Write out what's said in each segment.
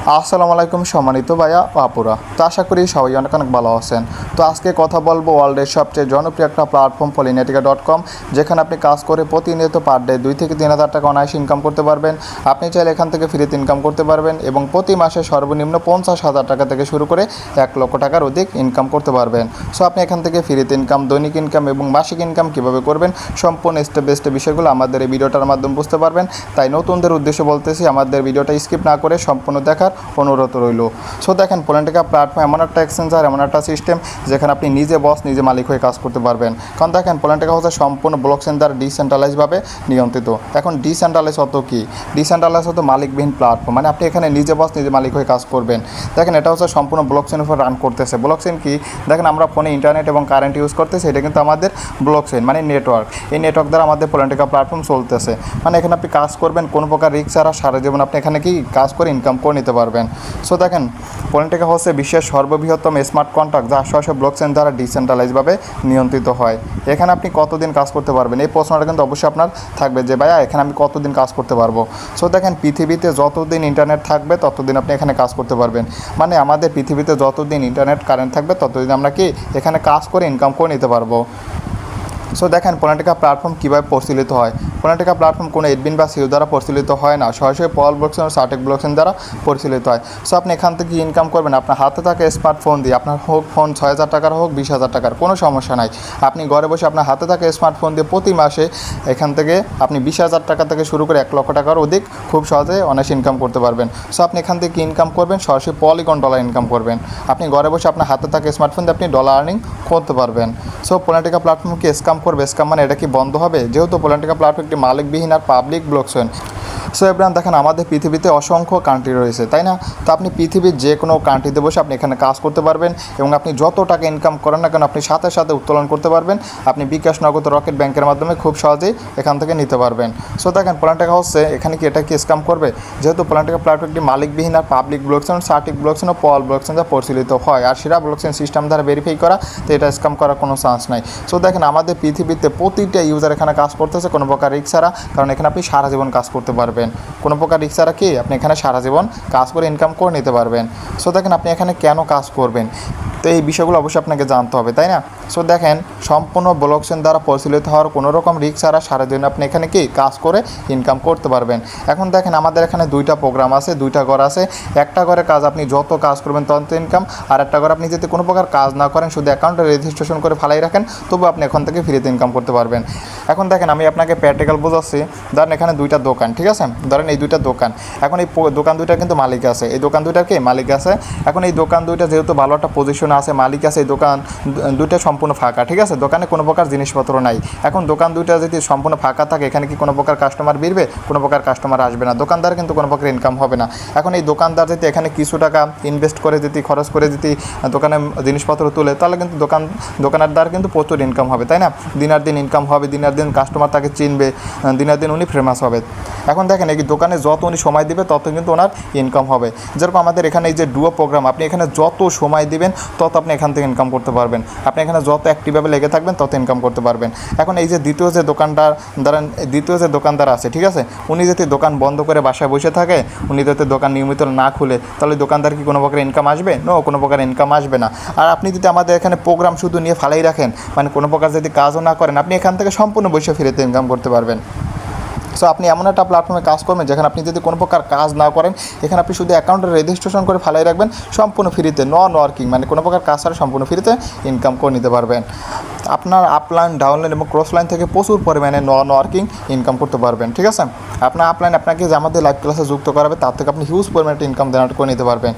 আসসালামু আলাইকুম সম্মানিত ভাইয়া ও আপুরা। তো আশা করি সবাই অনেক অনেক ভালো আছেন। তো আজকে কথা বলবো ওয়ার্ল্ডের সবচেয়ে জনপ্রিয় একটা প্ল্যাটফর্ম polynetica.com, যেখানে আপনি কাজ করে প্রতিনিয়ত পার ডে 2 থেকে 3,000 টাকা অনায়াসে ইনকাম করতে পারবেন। আপনি চাইলে এখান থেকে ফ্রিতে ইনকাম করতে পারবেন এবং প্রতি মাসে সর্বনিম্ন 50,000 টাকা থেকে শুরু করে 1 লক্ষ টাকার অধিক ইনকাম করতে পারবেন। সো আপনি এখান থেকে ফ্রিতে ইনকাম, দৈনিক ইনকাম এবং মাসিক ইনকাম কীভাবে করবেন সম্পূর্ণ স্টেপ বাই স্টেপ বিষয়গুলো আমাদের এই ভিডিওটার মাধ্যমে বুঝতে পারবেন। তাই নতুনদের উদ্দেশ্যে বলতেছি, আমাদের ভিডিওটা স্কিপ না করে সম্পূর্ণ দেখার অনুরোধ রইল। সো দেখেন, polynetica প্ল্যাটফর্ম এমন একটা এক্সচেঞ্জার, এমন একটা সিস্টেম যেখানে আপনি নিজে বস, নিজে মালিক হয়ে কাজ করতে পারবেন। কারণ দেখেন, polynetica হচ্ছে সম্পূর্ণ ব্লকচেন দ্বারা ডিসেন্ট্রালাইজভাবে নিয়ন্ত্রিত। এখন ডিসেন্ট্রালাইজ অত কি? ডিসেন্ট্রালাইজ হতো মালিকবিহীন প্ল্যাটফর্ম, মানে আপনি এখানে নিজে বস, নিজে মালিক হয়ে কাজ করবেন। দেখেন, এটা হচ্ছে সম্পূর্ণ ব্লকচেনের উপর রান করতেছে। ব্লকচেন কি? দেখেন, আমরা ফোনে ইন্টারনেট এবং কারেন্ট ইউজ করতেছি, এটা কিন্তু আমাদের ব্লকচেন মানে নেটওয়ার্ক। এই নেটওয়ার্ক দ্বারা আমাদের polynetica প্ল্যাটফর্ম চলতেছে। মানে এখানে আপনি কাজ করবেন, কোনো প্রকার রিস্ক ছাড়া সারা জীবন আপনি এখানে কি কাজ করে ইনকাম করে নিতে পারবেন। সো দেখেন, polynetica হচ্ছে বিশ্বের সর্ববৃহত্তম স্মার্ট কন্ট্রাক্ট, যা সরাসরি ব্লকচেন দ্বারা ডিসেন্ট্রালাইজভাবে নিয়ন্ত্রিত হয়। এখানে আপনি কতদিন কাজ করতে পারবেন, এই প্রশ্নটা কিন্তু অবশ্যই আপনার থাকবে যে ভাইয়া এখানে আমি কতদিন কাজ করতে পারবো। সো দেখেন, পৃথিবীতে যতদিন ইন্টারনেট থাকবে ততদিন আপনি এখানে কাজ করতে পারবেন। মানে আমাদের পৃথিবীতে যতদিন ইন্টারনেট কারেন্ট থাকবে ততদিন আমরা কি এখানে কাজ করে ইনকাম করে নিতে পারবো। সো দেখেন, polynetica প্ল্যাটফর্ম কীভাবে পরিচালিত হয়। polynetica প্ল্যাটফর্ম কোনো এডমিন বা সিও দ্বারা পরিচালিত হয় না, সরাসরি পল ব্লকচেন ও সার্টেক ব্লকচেন দ্বারা পরিচালিত হয়। সো আপনি এখান থেকে ইনকাম করবেন আপনার হাতে থাকা স্মার্টফোন দিয়ে। আপনার হোক ফোন 6,000 টাকার হোক 20,000 টাকার, কোনো সমস্যা নাই। আপনি ঘরে বসে আপনার হাতে থাকা স্মার্টফোন দিয়ে প্রতি মাসে এখান থেকে আপনি 20,000 টাকা থেকে শুরু করে 1 লক্ষ টাকার অধিক খুব সহজে অনায়াসে ইনকাম করতে পারবেন। সো আপনি এখান থেকে ইনকাম করবেন, সরাসরি পলিগন ডলার ইনকাম করবেন। আপনি ঘরে বসে আপনার হাতে থাকা স্মার্টফোন দিয়ে আপনি ডলার আর্নিং করতে পারবেন। সো polynetica প্ল্যাটফর্ম কি স্ক্যাম করবে? স্ক্যাম মানে এটা কি বন্ধ হবে? যেহেতু polynetica প্ল্যাটফর্ম একটি মালিকবিহীন আর পাবলিক ব্লকচেন। সো এবার দেখেন, আমাদের পৃথিবীতে অসংখ্য কান্ট্রি রয়েছে, তাই না? তো আপনি পৃথিবীর যে কোনো কান্ট্রিতে বসে আপনি এখানে কাজ করতে পারবেন এবং আপনি যত টাকা ইনকাম করেন না কেন আপনি সাথে সাথে উত্তোলন করতে পারবেন। আপনি বিকাশ, নগদ, রকেট ব্যাংকের মাধ্যমে খুব সহজেই এখান থেকে নিতে পারবেন। সো দেখেন, polynetica হচ্ছে এখানে কি এটা কি স্ক্যাম করবে? যেহেতু polynetica প্ল্যাটফর্ম একটি মালিকবিহীন আর পাবলিক ব্লকচেন, সার্টিক ব্লকচেন ও পল ব্লকচেন যা পরিচালিত হয় আর সেরা ব্লকচেন সিস্টেম দ্বারা ভেরিফাই করা, তো এটা স্ক্যাম করার কোনো চান্স নাই। সো দেখেন, আমাদের পৃথিবীতে প্রতিটা ইউজার এখানে কাজ করতেছে কোনো প্রকার রিস্ক ছাড়া, কারণ এখানে আপনি সারা জীবন কাজ করতে পারবেন। কোনো প্রকার রিস্ক ছাড়া কি আপনি এখানে সারা জীবন কাজ করে ইনকাম করে নিতে পারবেন। সো দেখেন, আপনি এখানে কেন কাজ করবেন, তো এই বিষয়গুলো অবশ্যই আপনাকে জানতে হবে, তাই না? সো দেখেন, সম্পূর্ণ ব্লকচেন দ্বারা পরিচালিত হওয়ার কোনো রকম রিস্ক ছাড়া সারা দিন আপনি এখানে কি কাজ করে ইনকাম করতে পারবেন। এখন দেখেন, আমাদের এখানে 2টা প্রোগ্রাম আছে, 2টা ঘর আছে। একটা ঘরে কাজ আপনি যত কাজ করবেন তত ইনকাম, আর একটা ঘরে আপনি যদি কোনো প্রকার কাজ না করেন, শুধু অ্যাকাউন্টে রেজিস্ট্রেশন করে ফালাই রাখেন, তবু আপনি এখান থেকে ফ্রিতে ইনকাম করতে পারবেন। এখন দেখেন, আমি আপনাকে প্র্যাকটিক্যাল বোঝাচ্ছি। ধরেন এখানে 2টা দোকান, ঠিক আছে? ধরেন এই 2টা দোকান, এখন এই দোকান 2টার কিন্তু মালিক আছে, এই দোকান 2টার কি মালিক আছে। এখন এই দোকান 2টা যেহেতু ভালো একটা পজিশনে আছে, মালিক আছে, এই দোকান 2টা সম্পূর্ণ ফাঁকা, ঠিক আছে? দোকানে কোনো প্রকার জিনিসপত্র নাই। এখন দোকান 2টা যদি সম্পূর্ণ ফাঁকা থাকে, এখানে কি কোনো প্রকার কাস্টমার ভিড়বে? কোনো প্রকার কাস্টমার আসবে না। দোকানদার কিন্তু কোনো প্রকার ইনকাম হবে না। এখন এই দোকানদার যদি এখানে কিছু টাকা ইনভেস্ট করে যদি খরচ করে যদি দোকানে জিনিসপত্র তুলে, তাহলে কিন্তু দোকানদার কিন্তু প্রচুর ইনকাম হবে, তাই না? দিনার দিন ইনকাম হবে, দিনার দিন কাস্টমার তাকে চিনবে, দিনার দিন উনি ফেমাস হবে। এখন দেখেন, এই দোকানে যত উনি সময় দিবে তত কিন্তু ওনার ইনকাম হবে। যেরকম আমাদের এখানে এই যে ডুও প্রোগ্রাম, আপনি এখানে যত সময় দিবেন তত আপনি এখান থেকে ইনকাম করতে পারবেন। আপনি এখানে যত অ্যাক্টিভভাবে লেগে থাকবেন তত ইনকাম করতে পারবেন। এখন এই যে দ্বিতীয় যে দোকানদার আছে, ঠিক আছে? উনি যদি দোকান বন্ধ করে বাসায় বসে থাকে, উনি যদি দোকান নিয়মিত না খুলে, তাহলে দোকানদার কি কোনো প্রকার ইনকাম আসবে? নো, কোনো প্রকার ইনকাম আসবে না। আর আপনি যদি আমাদের এখানে প্রোগ্রাম শুধু নিয়ে ফালাই রাখেন, মানে কোনো প্রকার যদি কাজও না করেন, আপনি এখান থেকে সম্পূর্ণ বসে ফ্রিতে ইনকাম করতে পারবেন। সো আপনি এমন একটা প্ল্যাটফর্মে কাজ করবেন যেখানে আপনি যদি কোনো প্রকার কাজ না করেন, এখানে আপনি শুধু অ্যাকাউন্টে রেজিস্ট্রেশন করে ফালাই রাখবেন, সম্পূর্ণ ফ্রিতে, নন ওয়ার্কিং, মানে কোনো প্রকার কাজ ছাড়া সম্পূর্ণ ফ্রিতে ইনকাম করে নিতে পারবেন। আপনার আপলাইন, ডাউনলাইন এবং ক্রসলাইন থেকে প্রচুর পরিমাণে নন ওয়ার্কিং ইনকাম করতে পারবেন, ঠিক আছে? আপনার আপলাইন আপনাকে যে আমাদের লাইভ ক্লাসে যুক্ত করাবে, তার থেকে আপনি হিউজ পরিমাণে ইনকাম জেনারেট করে নিতে পারবেন।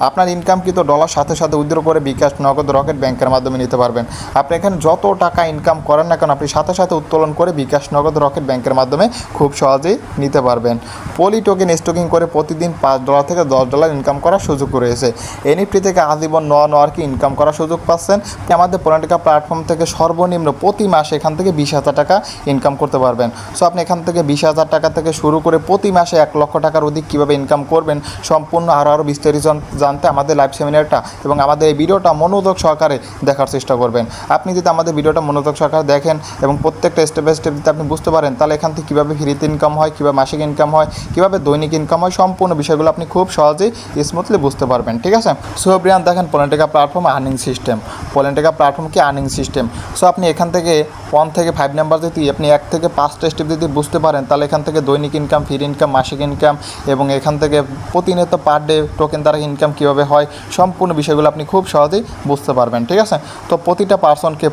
আপনার ইনকাম কিন্তু ডলার সাথে সাথে উইথড্র করে বিকাশ, নগদ, রকেট ব্যাংকের মাধ্যমে নিতে পারবেন। আপনি এখানে যত টাকা ইনকাম করেন না কেন, আপনি সাথে সাথে উত্তোলন করে বিকাশ, নগদ, রকেট ব্যাংকের মাধ্যমে খুব সহজেই নিতে পারবেন। পলি টোকেন স্টকিং করে প্রতিদিন $5 থেকে $10 ইনকাম করার সুযোগ রয়েছে। এনএফটি থেকে আজীবন নন ওয়ার্কিং ইনকাম করার সুযোগ পাচ্ছেন। আমাদের polynetica প্ল্যাটফর্ম থেকে সর্বনিম্ন প্রতি মাসে এখান থেকে 20,000 টাকা ইনকাম করতে পারবেন। সো আপনি এখান থেকে 20,000 টাকা থেকে শুরু করে প্রতি মাসে 1 লক্ষ টাকার অধিক কীভাবে ইনকাম করবেন সম্পূর্ণ আরও বিস্তারিত জানতে আমাদের লাইভ সেমিনারটা এবং আমাদের এই ভিডিওটা মনোযোগ সহকারে দেখার চেষ্টা করবেন। আপনি যদি আমাদের ভিডিওটা মনোযোগ সহকারে দেখেন এবং প্রত্যেকটা স্টেপ বাই স্টেপ যদি আপনি বুঝতে পারেন, তাহলে এখান থেকে কীভাবে ফ্রিতে ইনকাম হয়, কীভাবে মাসিক ইনকাম হয়, কীভাবে দৈনিক ইনকাম হয়, সম্পূর্ণ বিষয়গুলো আপনি খুব সহজেই স্মুথলি বুঝতে পারবেন। ঠিক আছে। সো ব্রিয়ান দেখেন পলেন্টিকা প্ল্যাটফর্ম আর্নিং সিস্টেম। পলেন্টিকা প্ল্যাটফর্ম কি আর্নিং সিস্টেম। সো আপনি এখান থেকে 1 থেকে 5 নাম্বার যদি আপনি 1 থেকে 5টা স্টেপ যদি বুঝতে পারেন, তাহলে এখান থেকে দৈনিক ইনকাম, ফ্রি ইনকাম, মাসিক ইনকাম এবং এখান থেকে প্রতিনিয়ত পার ডে টোকেন দ্বারা ইনকাম কীভাবে হয় সম্পূর্ণ বিষয়গুলো আপনি খুব সহজেই বুঝতে পারবেন। ঠিক আছে। তো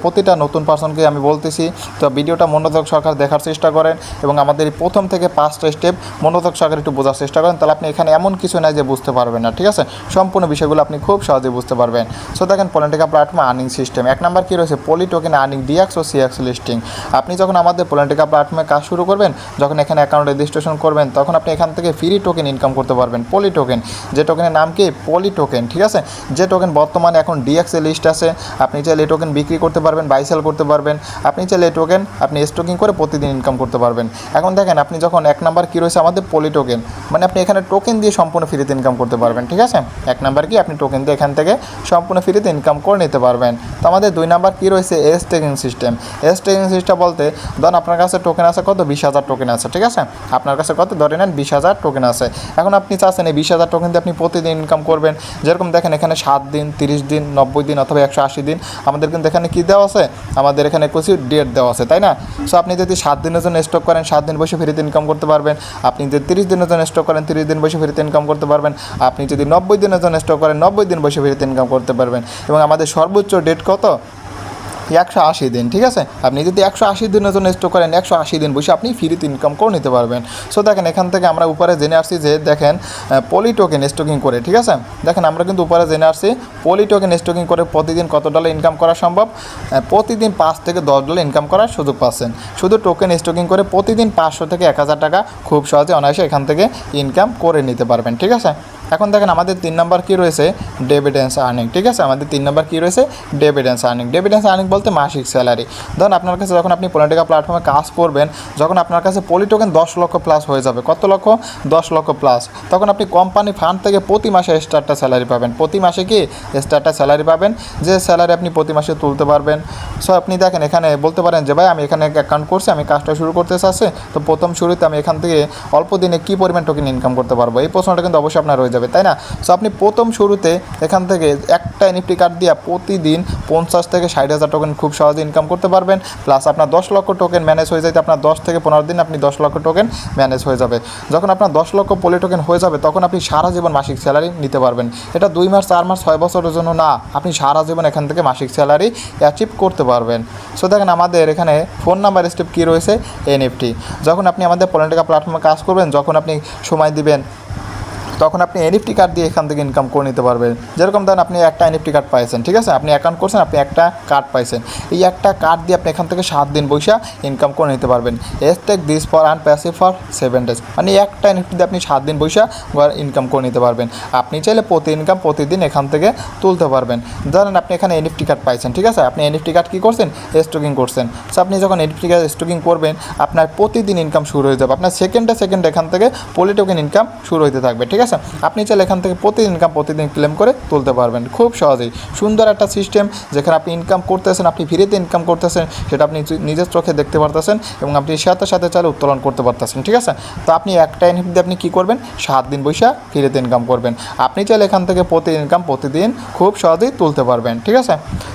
প্রতিটা নতুন পার্সনকে আমি বলতেছি, তো ভিডিওটা মনোযোগ সহকারে দেখার চেষ্টা করেন এবং আমাদের এই প্রথম থেকে 5টা স্টেপ মনোযোগ সহকারে একটু বোঝার চেষ্টা করেন, তাহলে আপনি এখানে এমন কিছু নাই যে বুঝতে পারবেন না। ঠিক আছে। সম্পূর্ণ বিষয়গুলো আপনি খুব সহজেই বুঝতে পারবেন। সো দেখেন পলেন্টিকা প্ল্যাটফর্ম আর্নিং সিস্টেম 1 নাম্বার কী রয়েছে, পলি টোকেন আর্নিং ডিএক্স ও সিএক্স লিস্টিং। আপনি যখন আমাদের পলেন্টিকা প্ল্যাটফর্মে কাজ শুরু করবেন, যখন এখানে অ্যাকাউন্ট রেজিস্ট্রেশন করবেন, তখন আপনি এখান থেকে ফ্রি টোকেন ইনকাম করতে পারবেন। পলি টোকেন, যে টোকেনের নাম কি পলি টোকেন। ঠিক আছে। যে টোকেন বর্তমানে এখন ডিএক্স এ লিস্ট আছে, আপনি চাইলে এই টোকেন বিক্রি করতে পারবেন, বাই সেল করতে পারবেন। আপনি চাইলে এই টোকেন আপনি স্টকিং করে প্রতিদিন ইনকাম করতে পারবেন। এখন দেখেন আপনি যখন 1 নাম্বার কী রয়েছে আমাদের পলি টোকেন, মানে আপনি এখানে টোকেন দিয়ে সম্পূর্ণ ফ্রিতে ইনকাম করতে পারবেন। ঠিক আছে। 1 নাম্বার কি আপনি টোকেন দিয়ে এখান থেকে সম্পূর্ণ ফ্রিতে ইনকাম করে নিতে পারবেন। তো আমাদের 2 নাম্বার কী রয়েছে স্টেকিং সিস্টেম। স্টেকিং সিস্টেম বলতে ধরুন আপনার কাছে টোকেন আছে কত, 20,000 টোকেন আছে। ঠিক আছে। আপনার কাছে কত ধরে নেন 20,000 টোকেন আছে। এখন আপনি চাচ্ছেন এই 20,000 টোকেন দিয়ে আপনি প্রতিদিন ইনকাম করবেন। যেরকম দেখেন এখানে 7 দিন, 30 দিন, 90 দিন অথবা 180 দিন আমাদের কিন্তু এখানে কী দেওয়া আছে, আমাদের এখানে কিছু ডেট দেওয়া আছে, তাই না। সো আপনি যদি 7 দিনের জন্য স্টক করেন 7 দিন বসে ফ্রিতে ইনকাম করতে পারবেন। আপনি যদি 30 দিনের জন্য স্টক করেন 30 দিন বসে ফ্রিতে ইনকাম করতে পারবেন। আপনি যদি 90 দিনের জন্য স্টক করেন 90 দিন বসে ফ্রিতে ইনকাম করতে পারবেন। এবং আমাদের সর্বোচ্চ ডেট কত, 180 দিন। ঠিক আছে। আপনি যদি 180 দিনের জন্য স্টক করেন 180 দিন বসে আপনি ফ্রিতে ইনকাম করে নিতে পারবেন। সো দেখেন এখান থেকে আমরা উপরে জেনে আসছি যে দেখেন পলি টোকেন স্টকিং করে। ঠিক আছে। দেখেন আমরা কিন্তু উপরে জেনে আসছি পলি টোকেন স্টকিং করে প্রতিদিন কত ডলার ইনকাম করা সম্ভব, প্রতিদিন 5 থেকে 10 ডলার ইনকাম করার সুযোগ পাচ্ছেন। শুধু টোকেন স্টকিং করে প্রতিদিন 500 থেকে 1,000 টাকা খুব সহজে অনায়াসে এখান থেকে ইনকাম করে নিতে পারবেন। ঠিক আছে। এখন দেখেন আমাদের 3 নাম্বার কী রয়েছে ডিভিডেন্স আর্নিং। ঠিক আছে। আমাদের 3 নাম্বার কী রয়েছে ডিভিডেন্স আর্নিং। ডিভিডেন্স আর্নিং বলতে মাসিক স্যালারি। ধরুন আপনার কাছে যখন আপনি পলিটিকা প্ল্যাটফর্মে কাজ করবেন, যখন আপনার কাছে পলি টোকেন 10 লক্ষ প্লাস হয়ে যাবে, কত লক্ষ, 10 লক্ষ প্লাস, তখন আপনি কোম্পানি ফান্ড থেকে প্রতি মাসে স্টারটা স্যালারি পাবেন। প্রতি মাসে কি স্টারটা স্যালারি পাবেন, যে স্যালারি আপনি প্রতি মাসে তুলতে পারবেন। সো আপনি দেখেন এখানে বলতে পারেন যে ভাই আমি এখানে অ্যাকাউন্ট করছি, আমি কাজটা শুরু করতে চাচ্ছি, তো প্রথম শুরুতে আমি এখান থেকে অল্প দিনে কী পরিমাণ টোকেন ইনকাম করতে পারবো, এই প্রশ্নটা কিন্তু অবশ্যই আপনার রয়ে যাবে, তাই না। সো আপনি প্রথম শুরুতে এখান থেকে একটা এনএফটি কার্ড দিয়ে প্রতিদিন 50 থেকে 60,000 টোকেন খুব সহজে ইনকাম করতে পারবেন। প্লাস আপনার 10 লক্ষ টোকেন ম্যানেজ হয়ে যাইতে আপনার 10 থেকে 15 দিন আপনি 10 লক্ষ টোকেন ম্যানেজ হয়ে যাবে। যখন আপনার 10 লক্ষ পলি টোকেন হয়ে যাবে, তখন আপনি সারা জীবন মাসিক স্যালারি নিতে পারবেন। এটা 2 মাস, 4 মাস, 6 বছরের জন্য না, আপনি সারা জীবন এখান থেকে মাসিক স্যালারি অ্যাচিভ করতে পারবেন। সো দেখেন আমাদের এখানে ফোন নাম্বার স্টেপ কী রয়েছে এনএফটি। যখন আপনি আমাদের পলিটিকা প্ল্যাটফর্মে কাজ করবেন, যখন আপনি সময় দিবেন, তখন আপনি এনএফটি কার্ড দিয়ে এখান থেকে ইনকাম করে নিতে পারবেন। যেরকম ধরেন আপনি একটা এনএফটি কার্ড পাইছেন। ঠিক আছে। আপনি অ্যাকাউন্ট করছেন, আপনি একটা কার্ড পাইছেন, এই একটা কার্ড দিয়ে আপনি এখান থেকে 7 দিন বসে ইনকাম করে নিতে পারবেন। Stake this for earn passive for 7 days, মানে একটা এনএফটি দিয়ে আপনি 7 দিন বসে ইনকাম করে নিতে পারবেন। আপনি চাইলে প্রতিদিন এখান থেকে তুলতে পারবেন। ধরেন আপনি এখানে এনএফটি কার্ড পাইছেন। ঠিক আছে। আপনি এনএফটি কার্ড কী করছেন, স্টকিং করছেন। সো আপনি যখন এনএফটি কার্ড স্টকিং করবেন, আপনার প্রতিদিন ইনকাম শুরু হয়ে যাবে। আপনার সেকেন্ডে এখান থেকে পলি টোকেন ইনকাম শুরু হতে থাকবে। ঠিক আছে। আপনি চাইলে এখান থেকে প্রতিদিন ক্লেম করে তুলতে পারবেন খুব সহজেই। সুন্দর একটা সিস্টেম, যেখানে আপনি ইনকাম করতেছেন, আপনি ফ্রিতে ইনকাম করতেছেন, সেটা আপনি নিজের চোখে দেখতে পারতেছেন এবং আপনি সাথে সাথে চাইলে উত্তোলন করতে পারতেছেন। ঠিক আছে। তো আপনি একটা এনএফটি দিয়ে আপনি কী করবেন, 7 দিন বৈশা ফ্রিতে ইনকাম করবেন। আপনি চাইলে এখান থেকে প্রতিদিন খুব সহজেই তুলতে পারবেন। ঠিক আছে।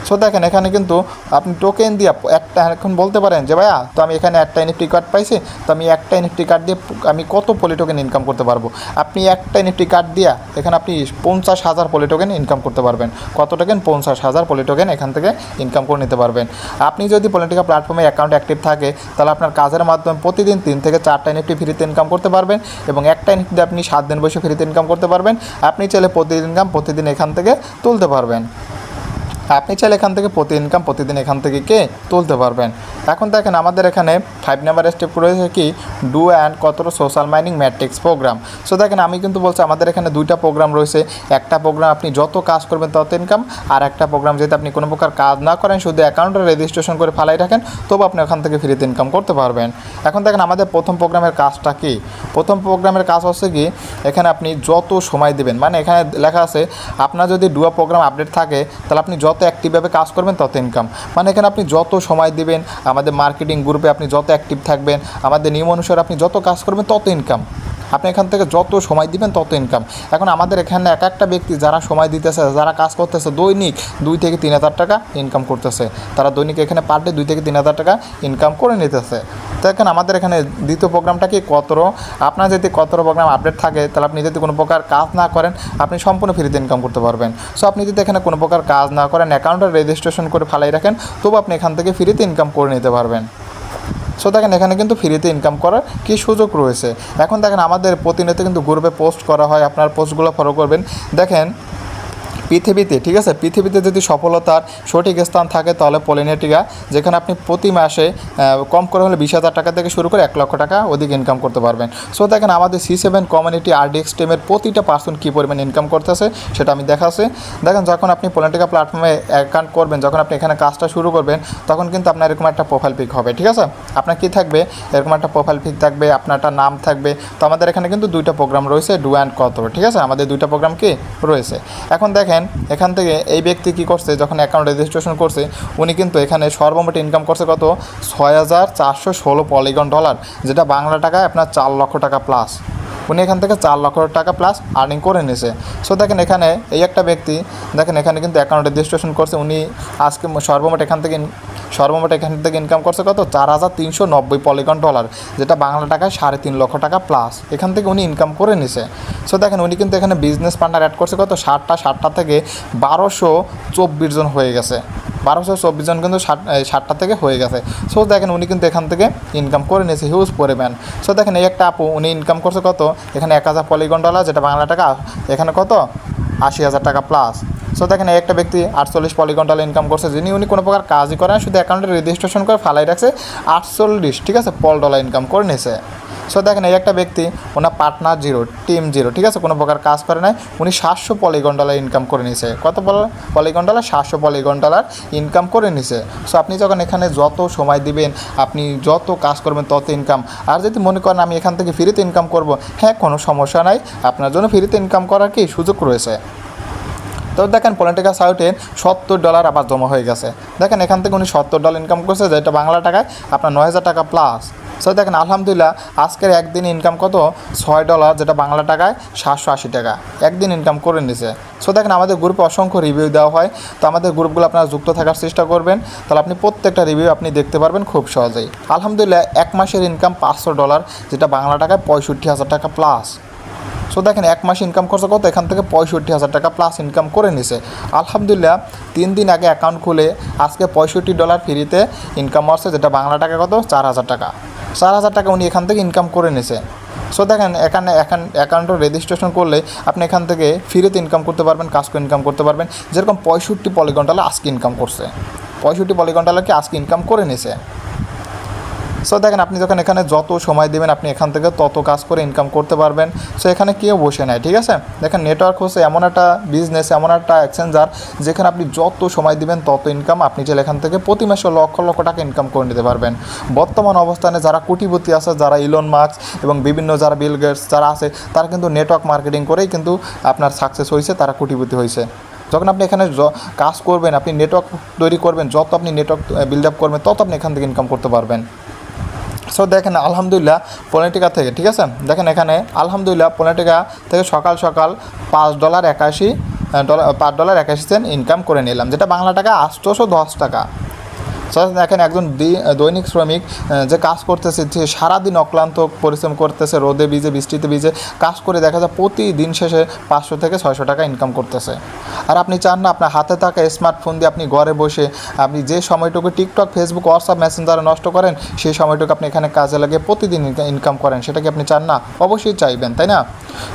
সো দেখেন এখানে কিন্তু আপনি টোকেন দিয়ে একটা, এখন বলতে পারেন যে ভাইয়া তো আমি এখানে একটা এনএফটি কার্ড পাইছি, তো আমি একটা এনএফটি কার্ড দিয়ে আমি কত পলি টোকেন ইনকাম করতে পারবো। আপনি একটা এনএফটি কার্ড দিয়া এখানে আপনি 50,000 পলি টোকেন ইনকাম করতে পারবেন। কত টোকেন, 50,000 পলি টোকেন এখান থেকে ইনকাম করে নিতে পারবেন। আপনি যদি পলিটিকা প্ল্যাটফর্মে অ্যাকাউন্ট অ্যাক্টিভ থাকে, তাহলে আপনার কাজের মাধ্যমে প্রতিদিন 3 থেকে 4টা এনএফটি ফ্রিতে ইনকাম করতে পারবেন এবং একটা এনএফটি আপনি 7 দিন বসে ফ্রিতে ইনকাম করতে পারবেন। আপনি চাইলে প্রতিদিন এখান থেকে তুলতে পারবেন। আপনি চাইলে এখান থেকে প্রতি ইনকাম প্রতিদিন এখান থেকে তুলতে পারবেন। এখন দেখেন আমাদের এখানে 5 নাম্বার স্টেপ রয়েছে কি ডু অ্যান্ড কতটা social mining matrix program. So দেখেন আমি কিন্তু বলছি আমাদের এখানে 2টা প্রোগ্রাম রয়েছে। একটা প্রোগ্রাম আপনি যত কাজ করবেন তত ইনকাম, আর একটা প্রোগ্রাম যেটা আপনি কোনো প্রকার কাজ না করেন শুধু অ্যাকাউন্টে রেজিস্ট্রেশন করে ফালাই রাখেন, তবু আপনি ওখান থেকে ফ্রিতে ইনকাম করতে পারবেন। এখন দেখেন আমাদের প্রথম প্রোগ্রামের কাজটা কি। প্রথম প্রোগ্রামের কাজ হচ্ছে কি এখানে আপনি যত সময় দেবেন, মানে এখানে লেখা আছে আপনার যদি ডুয়া প্রোগ্রাম আপডেট থাকে তাহলে আপনি যত অ্যাক্টিভভাবে কাজ করবেন তত ইনকাম। মানে এখানে আপনি যত সময় দিবেন, আমাদের মার্কেটিং গ্রুপে আপনি যত অ্যাক্টিভ থাকবেন, আমাদের নিয়ম অনুসারে আপনি যত কাজ করবেন তত ইনকাম। আপনি এখান থেকে যত সময় দিবেন তত ইনকাম। এখন আমাদের এখানে এক একটা ব্যক্তি যারা সময় দিতেছে, যারা কাজ করতেছে দৈনিক 2 থেকে 3 হাজার টাকা ইনকাম করতেছে, তারা দৈনিক এখানে পার ডে 2 থেকে 3 হাজার টাকা ইনকাম করে নিতেছে। তো এখন আমাদের এখানে দ্বিতীয় প্রোগ্রামটা কি কতরো। আপনার যদি কতরো প্রোগ্রাম আপডেট থাকে তাহলে আপনি যদি কোনো প্রকার কাজ না করেন আপনি সম্পূর্ণ ফ্রিতে ইনকাম করতে পারবেন। সো আপনি যদি এখানে কোনো প্রকার কাজ না করেন অ্যাকাউন্টে রেজিস্ট্রেশন করে ফালাই রাখেন, তবু আপনি এখান থেকে ফ্রিতে ইনকাম করে নিতে পারবেন। সো দেখেন এখানে কিন্তু ফ্রিতে ইনকাম করার কী সুযোগ রয়েছে। এখন দেখেন আমাদের প্রতিনিয়ত কিন্তু গ্রুপে পোস্ট করা হয়, আপনার পোস্টগুলো ফলো করবেন। দেখেন পৃথিবীতে, ঠিক আছে, পৃথিবীতে যদি সফলতার সঠিক স্থান থাকে তাহলে পলিনেটিকা, যেখানে আপনি প্রতি মাসে কম করে হলে 20,000 টাকা থেকে শুরু করে 1 লক্ষ টাকা অধিক ইনকাম করতে পারবেন। সো দেখেন আমাদের C7 কমিউনিটি RDX টিমের প্রতিটা পার্সন কী পরিমাণ ইনকাম করতেছে সেটা আমি দেখাচ্ছি। দেখেন যখন আপনি পলিনেটিকা প্ল্যাটফর্মে অ্যাকাউন্ট করবেন, যখন আপনি এখানে কাজটা শুরু করবেন তখন কিন্তু আপনার এরকম একটা প্রোফাইল পিক হবে, ঠিক আছে। আপনার কী থাকবে, এরকম একটা প্রোফাইল পিক থাকবে, আপনার একটা নাম থাকবে। তো আমাদের এখানে কিন্তু 2টা প্রোগ্রাম রয়েছে, ডু অ্যান্ড কতরো, ঠিক আছে, আমাদের 2টা প্রোগ্রাম কি রয়েছে। এখন দেখেন এখান থেকে এই ব্যক্তি কী করছে, যখন অ্যাকাউন্ট রেজিস্ট্রেশন করছে উনি কিন্তু এখানে সর্বমোট ইনকাম করছে কত, $6,416 পলিগন ডলার, যেটা বাংলা টাকায় আপনার 4 লক্ষ টাকা প্লাস। উনি এখান থেকে 4 লক্ষ টাকা প্লাস আর্নিং করে নিয়েছে। সো দেখেন এখানে এই একটা ব্যক্তি দেখেন এখানে কিন্তু অ্যাকাউন্ট রেজিস্ট্রেশন করছে, উনি আজকে সর্বমোট এখান থেকে ইনকাম করছে কত, 4,390 পলিগন ডলার, যেটা বাংলা টাকায় 3.5 লক্ষ টাকা প্লাস এখান থেকে উনি ইনকাম করে নিছে। সো দেখেন উনি কিন্তু এখানে বিজনেস পার্টনার অ্যাড করছে কত, 60টা থেকে 1224 জন হয়ে গেছে। 1224 জন কিন্তু 60টা থেকে হয়ে গেছে। সো দেখেন উনি কিন্তু এখান থেকে ইনকাম করে নিয়েছে হিউজ পরিমাণ। সো দেখেন এই একটা আপু উনি ইনকাম করছে কত, এখানে 1000 পলিগন ডলার, যেটা বাংলা টাকা এখানে কত, 80,000 টাকা প্লাস। সো দেখেন এই একটা ব্যক্তি 48 পলিগন ডলার ইনকাম করছে, যিনি উনি কোনো প্রকার কাজই করেন, শুধু অ্যাকাউন্টে রেজিস্ট্রেশন করে ফালাই রাখছে, 48, ঠিক আছে, ডলার ইনকাম করে নিয়েছে। সো দেখেন এই একটা ব্যক্তি ওনার পার্টনার জিরো, টিম জিরো, ঠিক আছে, কোনো প্রকার কাজ করে নাই, উনি 700 পলিগন ডলার ইনকাম করে নিয়েছে। কত polygon dollar, 700 polygon dollar income করে নিছে। সো আপনি যখন এখানে যত সময় দিবেন, আপনি যত কাজ করবেন তত ইনকাম। আর যদি মনে করেন আমি এখান থেকে ফ্রিতে ইনকাম করব, হ্যাঁ কোনো সমস্যা নাই, আপনার জন্য ফ্রিতে ইনকাম করার কি সুযোগ রয়েছে। তো দেখেন পলিনেটিকা সাইটে $70 আবার জমা হয়ে গেছে। দেখেন এখান থেকে উনি $70 ইনকাম করছে, যেটা বাংলা টাকায় আপনার 9,000 টাকা প্লাস। সো দেখেন আলহামদুলিল্লাহ আজকের একদিন ইনকাম কত, $6, যেটা বাংলা টাকায় 780 টাকা একদিন ইনকাম করে নিছে। সো দেখেন আমাদের গ্রুপে অসংখ্য রিভিউ দেওয়া হয়, তো আমাদের গ্রুপগুলো আপনারা যুক্ত থাকার চেষ্টা করবেন, তাহলে আপনি প্রত্যেকটা রিভিউ আপনি দেখতে পারবেন খুব সহজেই। আলহামদুলিল্লাহ 1 মাসের ইনকাম $500, যেটা বাংলা টাকায় 65,000 টাকা প্লাস। সো দেখেন 1 মাস ইনকাম করছে কত, এখান থেকে 65,000 টাকা প্লাস ইনকাম করে নিছে। আলহামদুলিল্লাহ 3 দিন আগে অ্যাকাউন্ট খুলে আজকে $65 ফ্রিতে ইনকাম আসছে, যেটা বাংলা টাকা কত, 4,000 টাকা। 4,000 টাকা উনি এখান থেকে ইনকাম করে নিছে। সো দেখেন এখানে অ্যাকাউন্টে রেজিস্ট্রেশন করলে আপনি এখান থেকে ফ্রিতে ইনকাম করতে পারবেন, কাজ করে ইনকাম করতে পারবেন। যেরকম 65 পলিগন ডলার আজকে ইনকাম করছে, 65 পলিগন ডলারকে আজকে ইনকাম করে নিছে। সো দেখেন আপনি যখন এখানে যত সময় দেবেন আপনি এখান থেকে তত কাজ করে ইনকাম করতে পারবেন। সো এখানে কেউ বসে নাই, ঠিক আছে। দেখেন নেটওয়ার্ক হচ্ছে এমন একটা বিজনেস, এমন একটা এক্সচেঞ্জার, যেখানে আপনি যত সময় দিবেন তত ইনকাম। আপনি চাইলে এখান থেকে প্রতি মাসে লক্ষ লক্ষ টাকা ইনকাম করে নিতে পারবেন। বর্তমান অবস্থানে যারা কোটিপতি আছে, যারা ইলন মাস্ক এবং বিভিন্ন যারা বিল গেটস যারা আছে, তারা কিন্তু নেটওয়ার্ক মার্কেটিং করেই কিন্তু আপনার সাকসেস হয়েছে, তারা কোটিপতি হয়েছে। যখন আপনি এখানে কাজ করবেন, আপনি নেটওয়ার্ক তৈরি করবেন, যত আপনি নেটওয়ার্ক বিল্ড আপ করবেন তত আপনি এখান থেকে ইনকাম করতে পারবেন। সো দেখেন আলহামদুলিল্লাহ পলিনেটিকা থেকে, ঠিক আছে, দেখেন এখানে আলহামদুলিল্লাহ পলিনেটিকা থেকে সকাল $5.81 ইনকাম করে নিলাম, যেটা বাংলা টাকা 810 টাকা। দেখেন একজন দৈনিক শ্রমিক যে কাজ করতেছে, যে সারাদিন অক্লান্ত পরিশ্রম করতেছে, রোদে ভিজে বৃষ্টিতে ভিজে কাজ করে দেখা যায় প্রতিদিন শেষে 500 থেকে 600 টাকা ইনকাম করতেছে। আর আপনি চান না আপনার হাতে থাকা স্মার্টফোন দিয়ে আপনি ঘরে বসে আপনি যে সময়টুকু টিকটক, ফেসবুক, হোয়াটসঅ্যাপ, মেসেঞ্জারে নষ্ট করেন সেই সময়টুকু আপনি এখানে কাজে লাগিয়ে প্রতিদিন ইনকাম করেন, সেটা কি আপনি চান না? অবশ্যই চাইবেন, তাই না?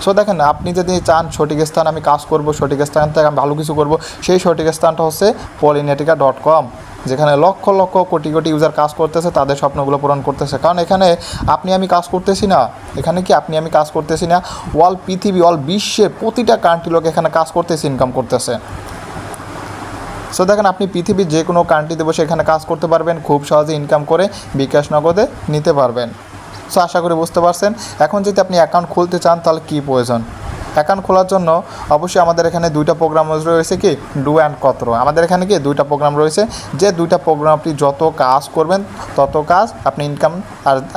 সো দেখেন, আপনি যদি চান সঠিক স্থান আমি কাজ করব, সঠিক স্থান থেকে আমি ভালো কিছু করব, সেই সঠিক স্থানটা হচ্ছে polynetica.com, যেখানে লক্ষ লক্ষ কোটি কোটি ইউজার কাজ করতেছে, তাদের স্বপ্নগুলো পূরণ করতেছে। কারণ এখানে আপনি আমি কাজ করতেছি না, এখানে কি আপনি আমি কাজ করতেছি না, অল পৃথিবী, অল বিশ্বের প্রতিটা কান্ট্রি লোক এখানে কাজ করতেছে, ইনকাম করতেছে। সো দেখেন, আপনি পৃথিবীর যে কোনো কান্ট্রিতে বসে এখানে কাজ করতে পারবেন, খুব সহজে ইনকাম করে বিকাশ নগদে নিতে পারবেন। সো আশা করি বুঝতে পারছেন। এখন যদি আপনি অ্যাকাউন্ট খুলতে চান তাহলে কী প্রয়োজন? অ্যাকাউন্ট খোলার জন্য অবশ্যই আমাদের এখানে দুইটা প্রোগ্রাম রয়েছে, কি ডু অ্যান্ড কতরো। আমাদের এখানে কি দুইটা প্রোগ্রাম রয়েছে, যে দুইটা প্রোগ্রাম আপনি যত কাজ করবেন তত কাজ আপনি ইনকাম,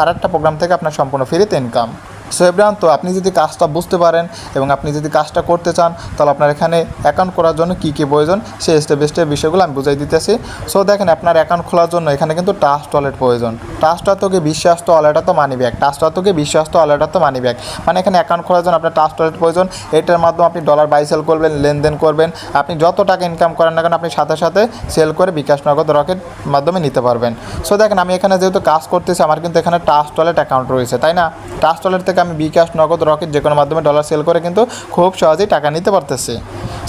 আর একটা প্রোগ্রাম থেকে আপনার সম্পূর্ণ ফ্রিতে ইনকাম। সো এভরিওয়ান, তো আপনি যদি কাজটা বুঝতে পারেন এবং আপনি যদি কাজটা করতে চান তাহলে আপনার এখানে অ্যাকাউন্ট করার জন্য কী কী প্রয়োজন সেই স্টেপ বাই স্টেপ বিষয়গুলো আমি বুঝাই দিতেছি। সো দেখেন, আপনার অ্যাকাউন্ট খোলার জন্য এখানে কিন্তু ট্রাস্ট ওয়ালেট প্রয়োজন। ট্রাস্ট তোকে বিশ্বাস তো ওয়ালেটটা তো মানি ব্যাগ, ট্রাস্ট তোকে বিশ্বাস তো ওয়ালেটটা তো মানি ব্যাগ, মানে এখানে অ্যাকাউন্ট খোলার জন্য আপনার ট্রাস্ট ওয়ালেট প্রয়োজন। এটার মাধ্যমে আপনি ডলার বাই সেল করবেন, লেনদেন করবেন, আপনি যত টাকা ইনকাম করেন না কেন আপনি সাথে সাথে সেল করে বিকাশ নগদ রকেট মাধ্যমে নিতে পারবেন। সো দেখেন, আমি এখানে যেহেতু কাজ করতেছি আমার কিন্তু এখানে ট্রাস্ট ওয়ালেট অ্যাকাউন্ট রয়েছে, তাই না? ট্রাস্ট ওয়ালেট থেকে আমি বিকাশ নগদ রকেট যে কোনো মাধ্যমে ডলার সেল করে কিন্তু খুব সহজেই টাকা নিতে পারতেছি।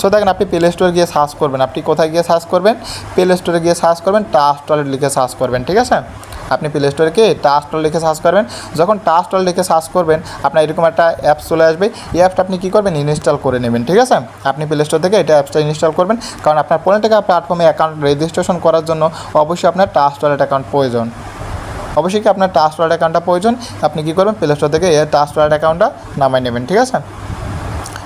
সো দেখেন, আপনি প্লে স্টোরে গিয়ে সার্চ করবেন, আপনি কোথায় গিয়ে সার্চ করবেন? প্লে স্টোরে গিয়ে সার্চ করবেন, ট্রাস্ট ওয়ালেট লিখে সার্চ করবেন, ঠিক আছে? আপনি প্লে স্টোরে গিয়ে ট্রাস্ট ওয়ালেট লিখে সার্চ করবেন। যখন ট্রাস্ট ওয়ালেট লিখে সার্চ করবেন আপনার এরকম একটা অ্যাপস চলে আসবে, এই অ্যাপটা আপনি কী করবেন? ইনস্টল করে নেবেন, ঠিক আছে? আপনি প্লে স্টোর থেকে এটা অ্যাপসটা ইনস্টল করবেন, কারণ আপনার Polynetica প্ল্যাটফর্মে অ্যাকাউন্ট রেজিস্ট্রেশন করার জন্য অবশ্যই আপনার ট্রাস্ট ওয়ালেট অ্যাকাউন্ট প্রয়োজন। অবশ্যই কি আপনার ট্রাস্ট ওয়ালেট অ্যাকাউন্টটা প্রয়োজন। আপনি কী করবেন? প্লে স্টোর থেকে এই ট্রাস্ট ওয়ালেট অ্যাকাউন্টটা নামাই নেবেন, ঠিক আছে?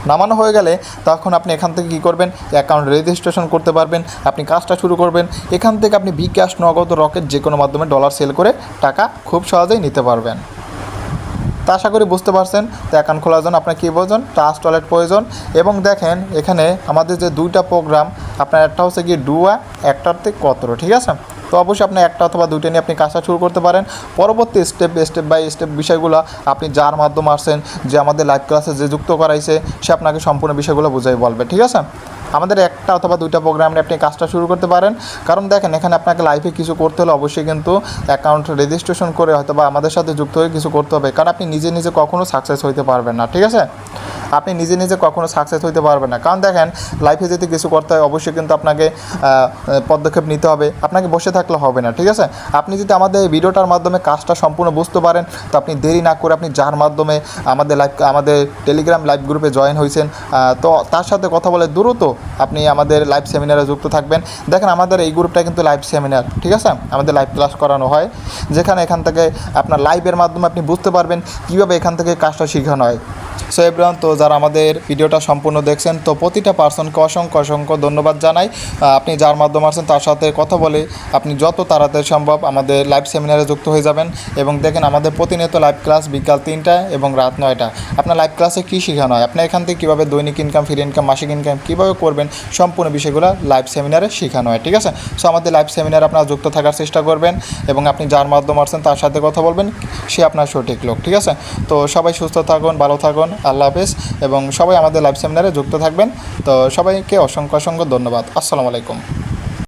নামানো হয়ে গেলে তখন আপনি এখান থেকে কী করবেন? অ্যাকাউন্ট রেজিস্ট্রেশন করতে পারবেন, আপনি কাজটা শুরু করবেন। এখান থেকে আপনি বিকাশ নগদ রকেট যে কোনো মাধ্যমে ডলার সেল করে টাকা খুব সহজেই নিতে পারবেন। তা আশা করি বুঝতে পারছেন। তো অ্যাকাউন্ট খোলার জন্য আপনার কী প্রয়োজন? ট্রাস্ট ওয়ালেট প্রয়োজন। এবং দেখেন এখানে আমাদের যে দুইটা প্রোগ্রাম, আপনার একটা হচ্ছে গিয়ে ডুয়া, একটাতে কতরো, ঠিক আছে? তো অবশ্যই আপনি একটা অথবা দুইটা নিয়ে আপনি কাজটা শুরু করতে পারেন। পরবর্তী স্টেপ বাই স্টেপ বিষয়গুলো আপনি যার মাধ্যমে আসছেন, যে আমাদের লাইভ ক্লাসে যে যুক্ত করাইছে সে আপনাকে সম্পূর্ণ বিষয়গুলো বুঝাই বলবে, ঠিক আছে? আমাদের একটা অথবা দুইটা প্রোগ্রামে আপনি কাজটা শুরু করতে পারেন। কারণ দেখেন, এখানে আপনাকে লাইভে কিছু করতে হলে অবশ্যই কিন্তু অ্যাকাউন্ট রেজিস্ট্রেশন করে হয়তো বা আমাদের সাথে যুক্ত হয়ে কিছু করতে হবে, কারণ আপনি নিজে নিজে কখনও সাকসেস হইতে পারবেন না, ঠিক আছে? আপনি নিজে নিজে কখনো সাকসেস হইতে পারবেন না। কারণ দেখেন, লাইফে যদি কিছু করতে হয় অবশ্যই কিন্তু আপনাকে পদক্ষেপ নিতে হবে, আপনাকে বসে থাকলে হবে না, ঠিক আছে? আপনি যদি আমাদের এই ভিডিওটার মাধ্যমে কাজটা সম্পূর্ণ বুঝতে পারেন তো আপনি দেরি না করে আপনি যার মাধ্যমে আমাদের টেলিগ্রাম লাইভ গ্রুপে জয়েন হয়েছেন, তো তার সাথে কথা বলে দ্রুত আপনি আমাদের লাইভ সেমিনারে যুক্ত থাকবেন। দেখেন, আমাদের এই গ্রুপটা কিন্তু লাইভ সেমিনার, ঠিক আছে? আমাদের লাইভ ক্লাস করানো হয়, যেখানে এখান থেকে আপনার লাইভের মাধ্যমে আপনি বুঝতে পারবেন কীভাবে এখান থেকে কাজটা শেখানো হয়। সো এভরিওয়ান, তো যারা আমাদের ভিডিওটা সম্পূর্ণ দেখছেন তো প্রতিটা পার্সনকে অসংখ্য অসংখ্য ধন্যবাদ জানাই। আপনি যার মাধ্যমে আসছেন তার সাথে কথা বলে আপনি যত তাড়াতাড়ি সম্ভব আমাদের লাইভ সেমিনারে যুক্ত হয়ে যাবেন। এবং দেখেন, আমাদের প্রতিনিয়ত লাইভ ক্লাস বিকাল 3টায় এবং রাত 9টায়। আপনার লাইভ ক্লাসে কী শেখানো হয়, আপনি এখান থেকে কীভাবে দৈনিক ইনকাম, ফ্রি ইনকাম, মাসিক ইনকাম কীভাবে করবেন সম্পূর্ণ বিষয়গুলো লাইভ সেমিনারে শেখানো হয়, ঠিক আছে? সো আমাদের লাইভ সেমিনারে আপনারা যুক্ত থাকার চেষ্টা করবেন এবং আপনি যার মাধ্যমে আসছেন তার সাথে কথা বলবেন, সে আপনার সঠিক লোক, ঠিক আছে? তো সবাই সুস্থ থাকুন, ভালো থাকুন, আল্লাহ হাফেজ। এবং সবাই আমাদের লাইভ সেমিনারে যুক্ত থাকবেন। তো সবাইকে অসংখ্য অসংখ্য ধন্যবাদ। আসসালামু আলাইকুম।